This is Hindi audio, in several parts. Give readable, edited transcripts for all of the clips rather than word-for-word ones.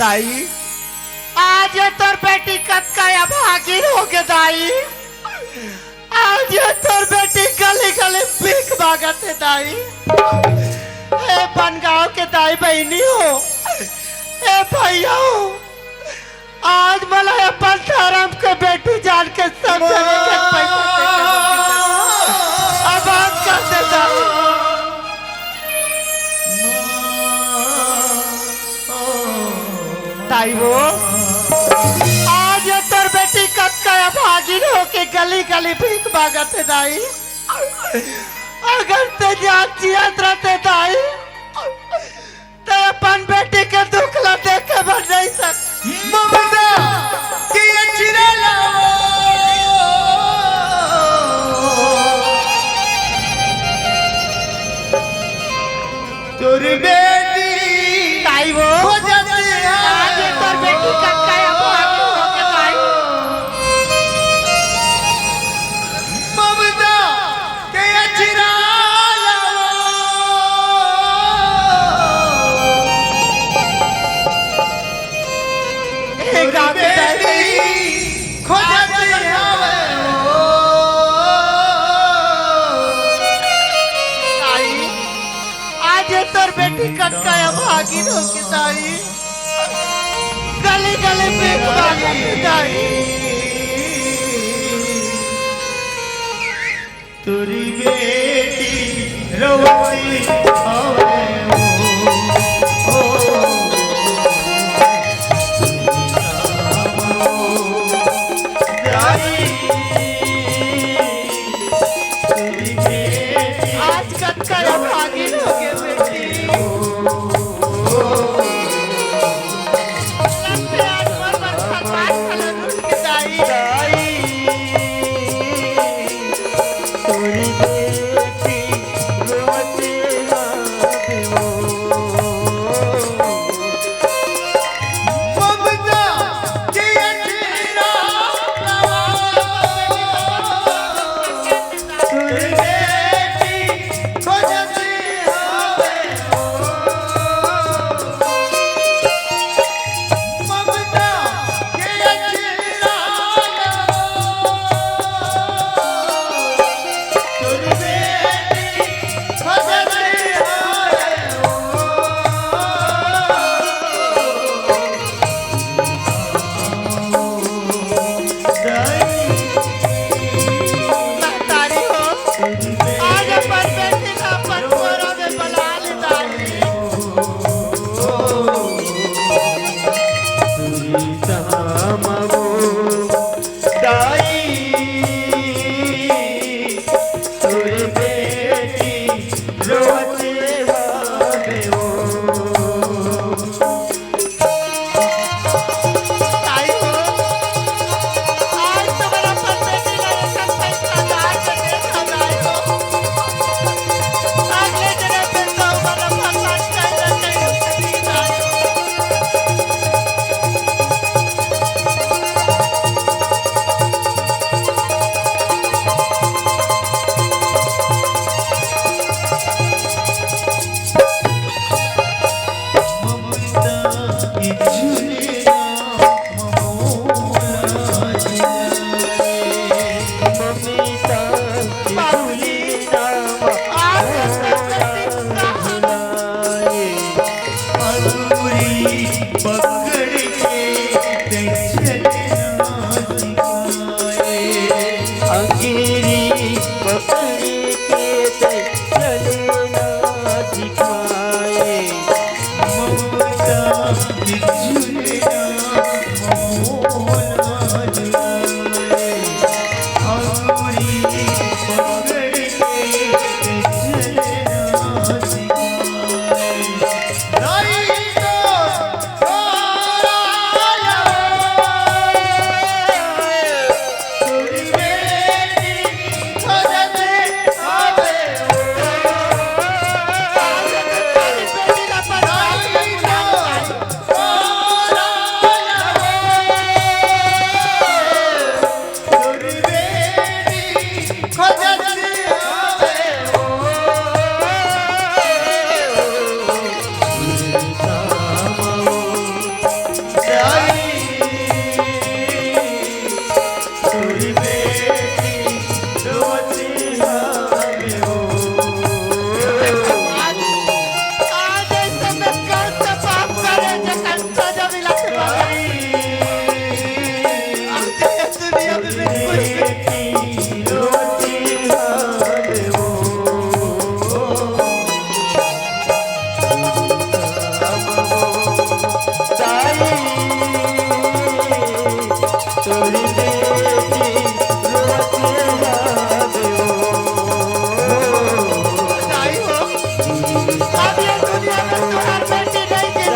दाई। आज ये तोर बेटी कतकाया भागी होके दाई। आज ये तोर बेटी गली गली भीख मांगते दाई। ए बनगांव के दाई बहनी हो, ए भैया हो, आज मला अपन धर्म के बेटी जान के सब जगह के पैसा अब आज कर दे दाई वो। आज ये तोर बेटी कतकाया भागी होके गली गली भीख मांगते दाई। अगर ते जान जियत रहते दाई तो अपन बेटी के दुख ला देख के बन नहीं सकती। ममता की चिरा लाओ तोरी बेटी ताई वो हो जाती है। आज ये तोर बेटी कतकाया भागी होके दाई। ममता के चिरा लाओ ए गाँव के दाई खो जाती है। ताई आज ये तोर बेटी कतकाया भागी होके दाई। गली गली भीख मांगते दाई। तोरी बेटी रोवती होवे हो तोरी बेटी आज कतकाया भागी होके बेटी। लगते आज पर भगवान खलन उनके दाई। तोरी बेटी रोवती तोरी बेटी रोवती आवे दाई हो अब ये दुनिया में तुम्हार बेटी नहीं गिर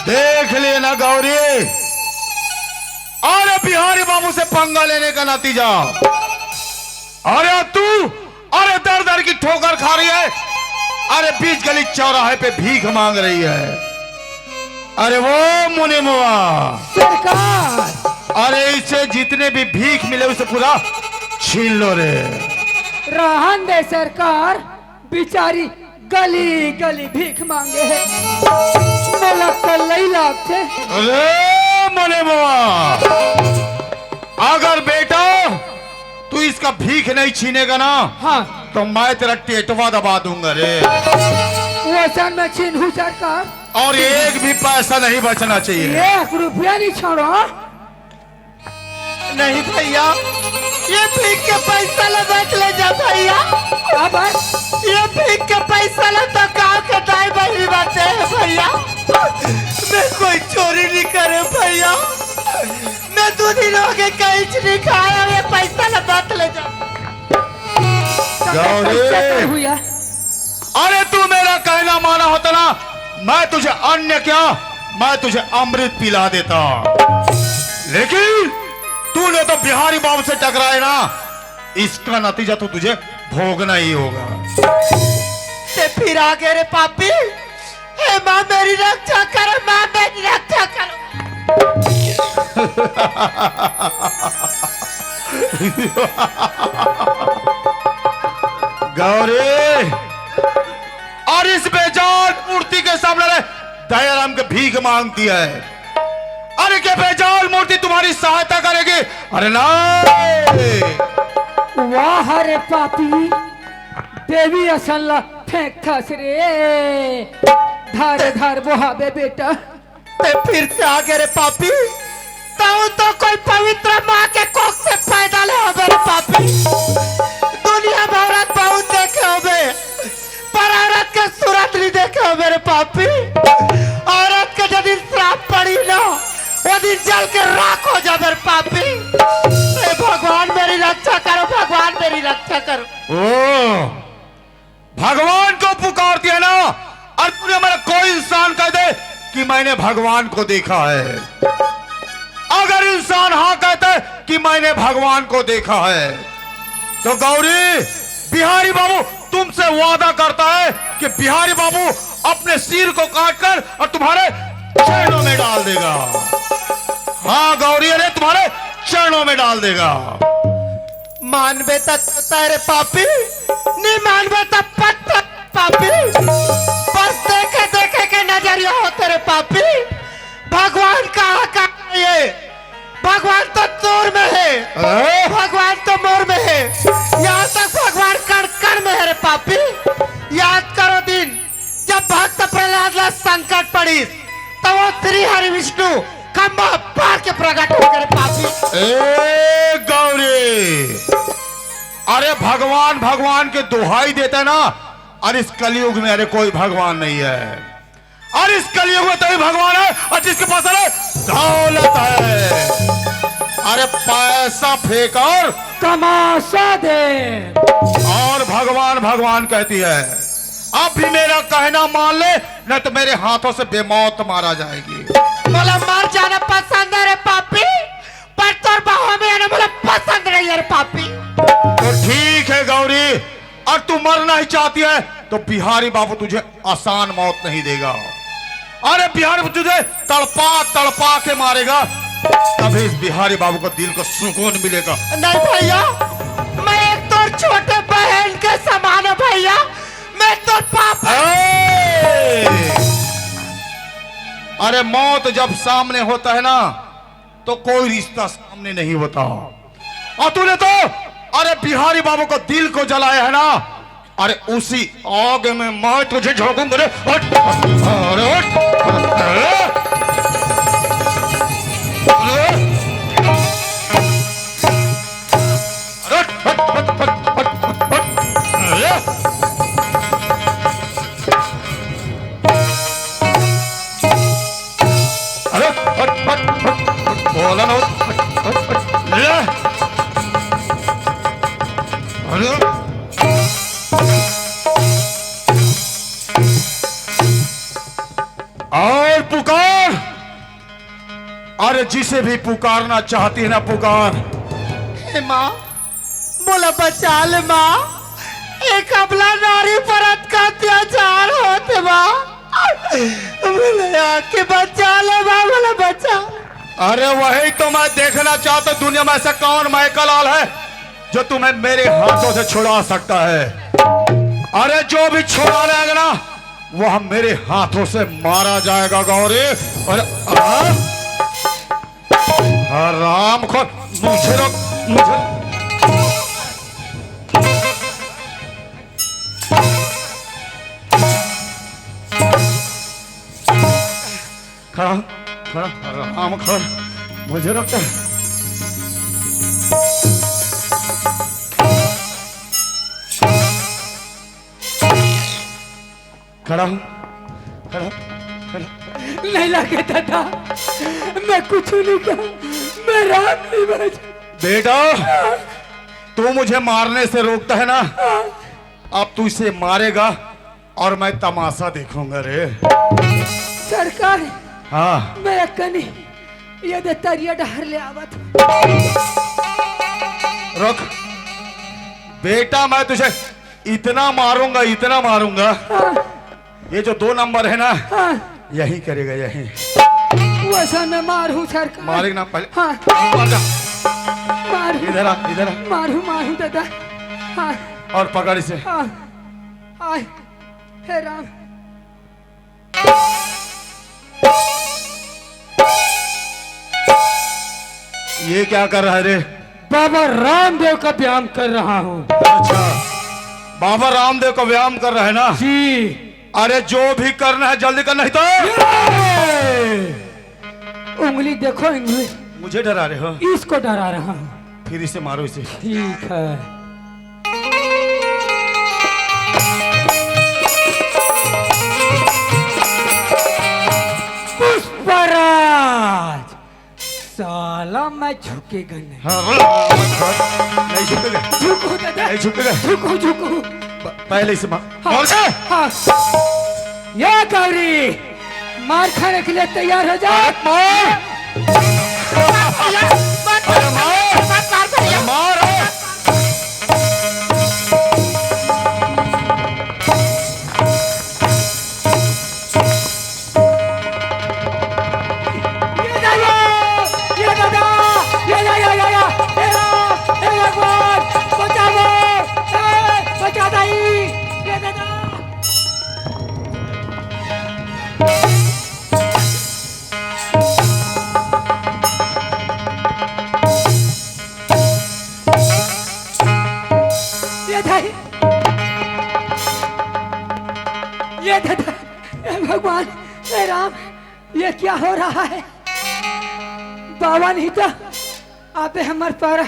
देख लेना गौरी, अरे बिहारी बाबू से पंगा लेने का नतीजा। अरे तू अरे दर दर की ठोकर खा रही है, अरे बीच गली चौराहे पे भीख मांग रही है। अरे वो मुनि मुआ सरकार अरे इसे जितने भी भीख मिले उसे पूरा छीन लो रे। रहन दे सरकार, बिचारी गली गली भीख मांगे है, मेला कल नहीं लाभ थे। अरे मुनि मुआ, अगर बेटा तू इसका भीख नहीं छीनेगा ना, हाँ तो मैं तेरा टेटवा दबा दूंगा रे। वैसा मैं चिन्हू सरकार, और एक भी पैसा नहीं बचना चाहिए। 1 रुपया नहीं छोड़ो। नहीं भैया, ये भीख के पैसा ले बैठ ले जा भैया। अब ये भीख के पैसा ले तो गाँव के दाई बहनी बातें हैं भैया। मैं कोई चोरी नहीं करे भैया, मैं 2 दिन हो गए कहीं नहीं खाया, ये पैसा ले बैठ ले जा। गौरी, हुआ अरे तू मेरा कहना माना होता ना, मैं तुझे अन्य क्या, मैं तुझे अमृत पिला देता। लेकिन तूने तो बिहारी बाबू से टकराए ना, इसका नतीजा तो तुझे भोगना ही होगा। ते फिर आगे रे पापी, हे माँ मेरी रक्षा करो, माँ मेरी रक्षा करो। गौरी, और इस बेजान मूर्ति के सामने दयाराम के भीख मांगती है। अरे क्या बेजान मूर्ति तुम्हारी सहायता करेगी? अरे ना, वाह रे पापी, देवी असला फेंक थस रे, धार धार बोहाबे बेटा। ते फिर से आगे रे पापी, तो कोई पवित्र माँ के कोख से पैदा ले हो रे पापी। दुनिया में औरत बहुत देखे हो बे, पर औरत के सूरत नहीं देखे हो मेरे पापी। औरत के जब श्राप पड़ी ना, वो दिन जल के राख हो जा मेरे पापी। ए भगवान मेरी रक्षा करो, भगवान मेरी रक्षा करो। ओ भगवान को पुकारती है ना, और तूने मेरा कोई इंसान कह दे कि मैंने भगवान को देखा है। अगर इंसान हाँ कहता है कि मैंने भगवान को देखा है, तो गौरी बिहारी बाबू तुमसे वादा करता है कि बिहारी बाबू अपने सिर को काटकर और तुम्हारे चरणों में डाल देगा। हाँ गौरी, अरे तुम्हारे चरणों में डाल देगा। मानवे तेरे पापी, नहीं मानवे तब पत्थर पापी। बस देखे देखे के नजरिया हो तेरे पापी। भगवान कहाँ ये? भगवान तो चोर में है, भगवान तो मोर में है, यहाँ तक भगवान कण कण में है रे पापी। याद करो दिन जब भक्त प्रहलाद ला संकट पड़ी, तो वो श्री हरि विष्णु खम्बा पार के प्रकट हो गए पापी। ए गौरी, अरे भगवान भगवान के दुहाई देता ना, और इस कलयुग में अरे कोई भगवान नहीं है। और इस कलयुग में तभी भगवान है, और जिसके पास अरे दौलत है। अरे पैसा फेंक और तमाशा दे, और भगवान भगवान कहती है। अब भी मेरा कहना मान ले, न तो मेरे हाथों से बेमौत मारा जाएगी। बोला मर जाना पसंद है रे पापी, पर तोर बाहों में आना बोला पसंद नहीं है रे पापी। तो ठीक है गौरी, और तू मरना ही चाहती है तो बिहारी बाबू तुझे आसान मौत नहीं देगा। अरे बिहारी बाबू तुझे तड़पा तड़पा के मारेगा, तभी इस बिहारी बाबू को दिल को सुकून मिलेगा। नहीं भैया, मैं एक तो छोटे बहन के समान हूँ भैया, मैं तो पापा। अरे मौत जब सामने होता है ना, तो कोई रिश्ता सामने नहीं होता। और तूने तो अरे बिहारी बाबू को दिल को जलाया है ना, अरे उसी आग में मैं तुझे झोंकूंगा रे। बोला ना ले अरे और पुकार। अरे जिसे भी पुकारना चाहती है ना पुकार। हे माँ बोला बचा ले माँ, एक अबला नारी पर का अत्याचार होते माँ, बोले आके बचा ले माँ, बोला बचा। अरे वही तो मैं देखना चाहता, दुनिया में ऐसा कौन महकलाल है जो तुम्हें मेरे हाथों से छुड़ा सकता है। अरे जो भी छुड़ा लेगा ना वह मेरे हाथों से मारा जाएगा गौरी। अरे राम खोल मुझे रोक, मुझे खड़ा खड़ा राम खोल मुझे रोकता है। खड़ा हूं खड़ा खड़ा। लैला कहता था मैं कुछ नहीं कहा, मैं राम नहीं बचा। बेटा तू मुझे मारने से रोकता है ना, अब तू इसे मारेगा और मैं तमाशा देखूंगा रे। सरकार हाँ मैं कनी ये दे तरिया डहर ले आवत। रुक बेटा, मैं तुझे इतना मारूंगा ये जो 2 नंबर है ना यही करेगा, यही वैसा मैं मारू सरकार। मारेगा ना पहले। हाँ मार जा। मारू इधर आ मारू दादा। हाँ और पकड़ इसे। हाँ आए हे राम। ये क्या कर रहा है रे? बाबा रामदेव का व्यायाम कर रहा हूँ। अच्छा बाबा रामदेव का व्यायाम कर रहा है ना जी। अरे जो भी करना है जल्दी करना, नहीं तो उंगली देखो, उंगली मुझे डरा रहे हो। इसको डरा रहा हूँ। फिर इसे मारो इसे। ठीक है। पुष्पराज साला मैं झुकेगा नहीं। नहीं झुकेगा, झुको दादा, नहीं झुकेगा। झुको। पहले इसे मार। हाँ ये गौरी मार खाने के लिए तैयार हो जा। मार मार। भगवान हे राम, ये क्या हो रहा है? बाबा नहीं तो आपे हमार पर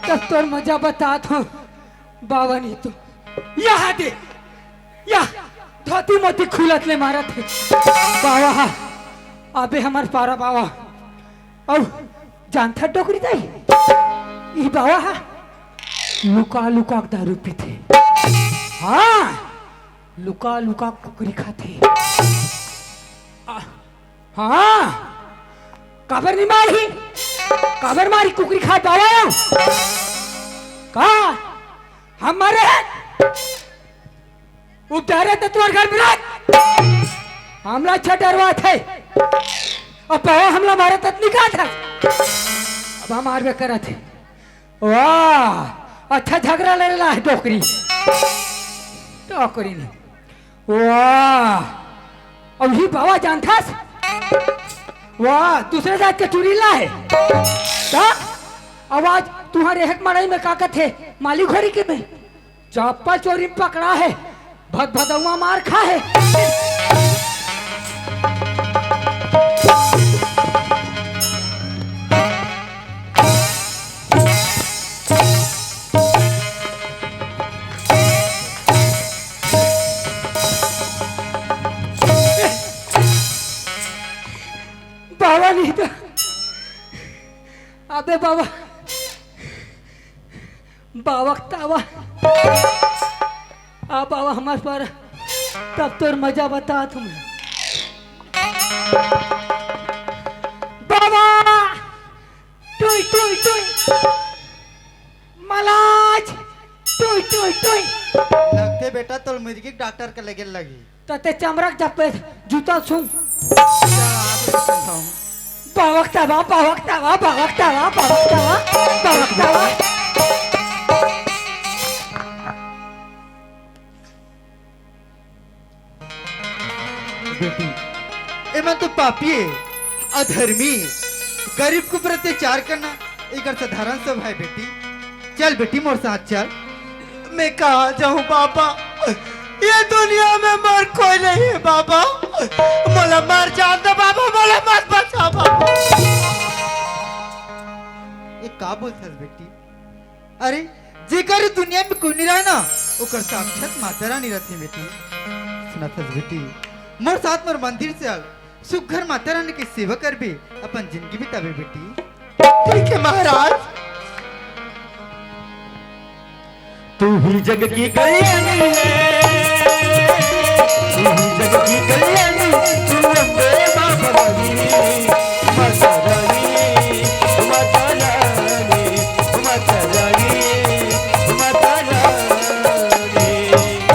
तब तो मजा बता दो। बाबा नहीं तो यहाँ दे या धोती मोती खुलत ले मारा थे बाबा। अबे हमार पारा बाबा अब जानता डोकरी दाई ये बाबा लुका लुका दारू पीते। हाँ लुका लुका कुकरी खाते। हाँ काबर नहीं मारी, काबर मारी कुकरी खा बाबा। कहा हमारे उतारे तो तुम्हारे घर में हमला छटरवा थे और पावा हमला मारे तक निकाल था। अब हम मारवे करा थे। वाह अच्छा झगड़ा ले रहा है टोकरी टोकरी ने। वाह अब ही बाबा जानता वाह दूसरे जात के चुरीला है का आवाज तुम्हारे एक मड़ाई में का थे माली घोड़ी के में चप्पल चोरी में पकड़ा है भद भदौआ मार खा है। बाबा नहीं था। अबे बाबा बाबा तावा आ बाबा हमारे पर तब तो मजा बता तुम्हें बाबा टुई टुई टुई मलाज टुई टुई टुई लगते बेटा तो मुर्गी डॉक्टर के लगे लगी तते चमरक जपे जूता सुन बावकतावा बावकतावा बावकतावा बावकतावा बावकतावा बेटी एमन तो पापी है अधर्मी गरीब को पर अत्याचार करना एक साधारण सब है बेटी। चल बेटी मोर साथ चल। मैं कहा जाऊं बाबा ये दुनिया में मर कोई नहीं है बाबा मोला मर जान दो बाबा मोला मत बचा बाबा। ये का बोलथस बेटी? अरे जेकर दुनिया में कोई नहीं रहा ना ओकर साक्षात माता रानी रहती बेटी। सुनथस बेटी मोर साथ मोर मंदिर से आल सुघर माता रानी की सेवा कर भी अपन जिंदगी बितावे बेटी। ठीक है महाराज। तू ही जग की कल्याणी है